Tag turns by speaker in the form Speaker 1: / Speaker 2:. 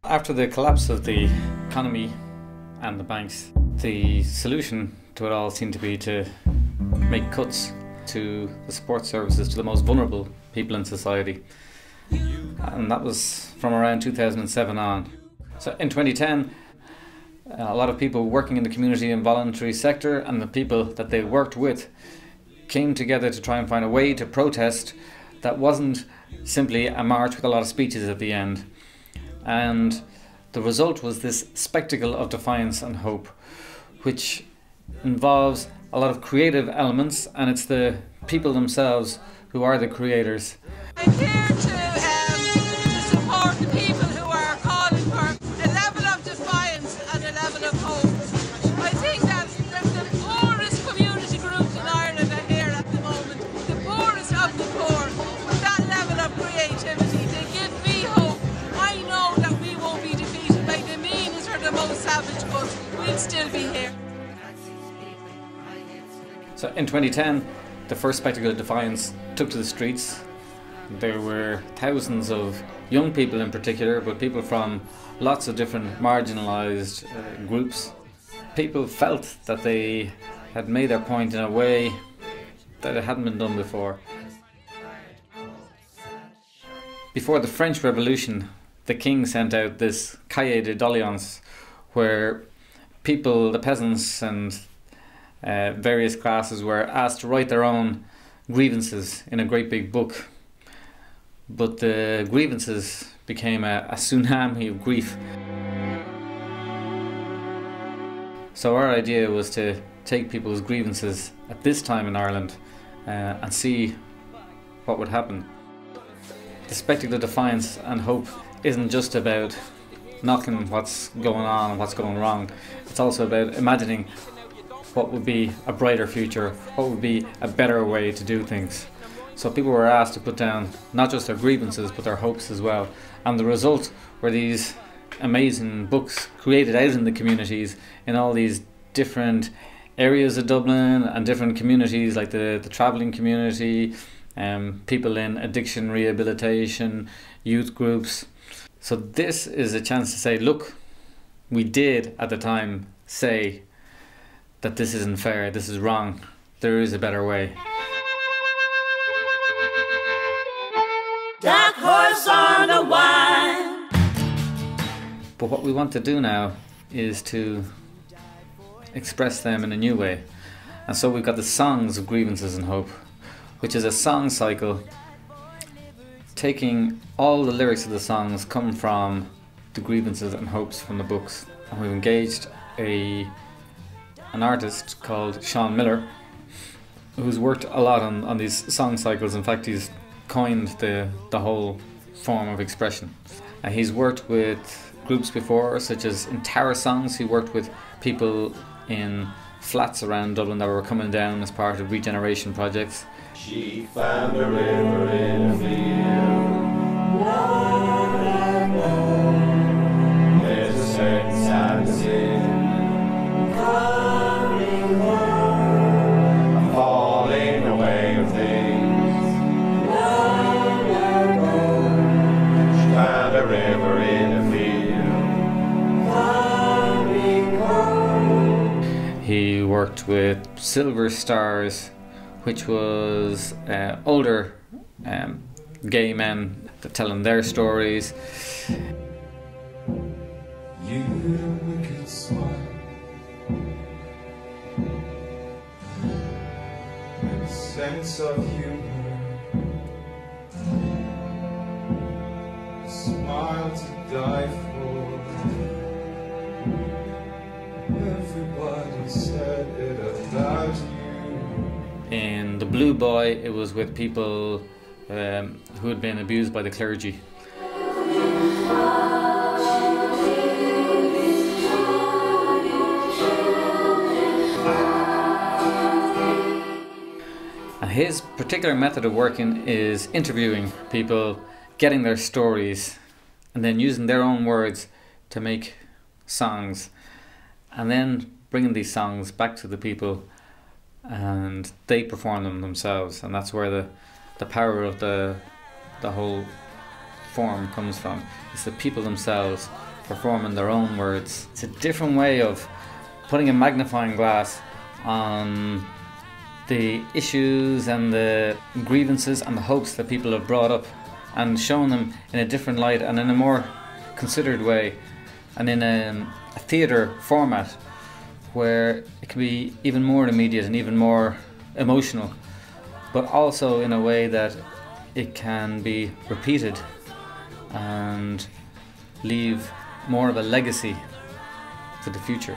Speaker 1: After the collapse of the economy and the banks, the solution to it all seemed to be to make cuts to the support services to the most vulnerable people in society. And that was from around 2007 on. So in 2010, a lot of people working in the community and voluntary sector and the people that they worked with came together to try and find a way to protest that wasn't simply a march with a lot of speeches at the end. And the result was this spectacle of defiance and hope, which involves a lot of creative elements, and it's the people themselves who are the creators.
Speaker 2: I'm here to support the people who are calling for a level of defiance and a level of hope. I think that the poorest community groups in Ireland are here at the moment, the poorest of the poor, with that level of creativity. They give me hope. I know that we won't be defeated by the meanest or the most savage, but we'll still be here.
Speaker 1: So in 2010, the first spectacle of defiance took to the streets. There were thousands of young people in particular, but people from lots of different marginalised groups. People felt that they had made their point in a way that it hadn't been done before. Before the French Revolution, the king sent out this cahier de doléances where people, the peasants and various classes, were asked to write their own grievances in a great big book. But the grievances became a tsunami of grief. So our idea was to take people's grievances at this time in Ireland and see what would happen. The spectacle of defiance and hope isn't just about knocking what's going on and what's going wrong. It's also about imagining what would be a brighter future, what would be a better way to do things. So people were asked to put down not just their grievances but their hopes as well. And the result were these amazing books created out in the communities in all these different areas of Dublin and different communities, like the travelling community, people in addiction rehabilitation, youth groups. So this is a chance to say, look, we did at the time say that this isn't fair, this is wrong, there is a better way.
Speaker 3: Dark horse on the wine.
Speaker 1: But what we want to do now is to express them in a new way. And so we've got the Songs of Grievances and Hope, which is a song cycle taking all the lyrics of the songs come from the grievances and hopes from the books. And we've engaged an artist called Sean Miller, who's worked a lot on these song cycles. In fact, he's coined the whole form of expression. He's worked with groups before, such as in Tower Songs. He worked with people in flats around Dublin that were coming down as part of regeneration projects.
Speaker 4: She found a river in a field. There's a certain sadness in falling away of things. She found a river in a field.
Speaker 1: He worked with Silver Stars, which was older gay men telling their stories.
Speaker 4: You had a wicked smile and a sense of humor, a smile to die for. Everybody said it about you.
Speaker 1: In The Blue Boy, it was with people who had been abused by the clergy. And his particular method of working is interviewing people, getting their stories, and then using their own words to make songs, and then bringing these songs back to the people and they perform them themselves. And that's where the power of the whole form comes from. It's the people themselves perform in their own words. It's a different way of putting a magnifying glass on the issues and the grievances and the hopes that people have brought up, and showing them in a different light and in a more considered way, and in a theatre format where it can be even more immediate and even more emotional, but also in a way that it can be repeated and leave more of a legacy for the future.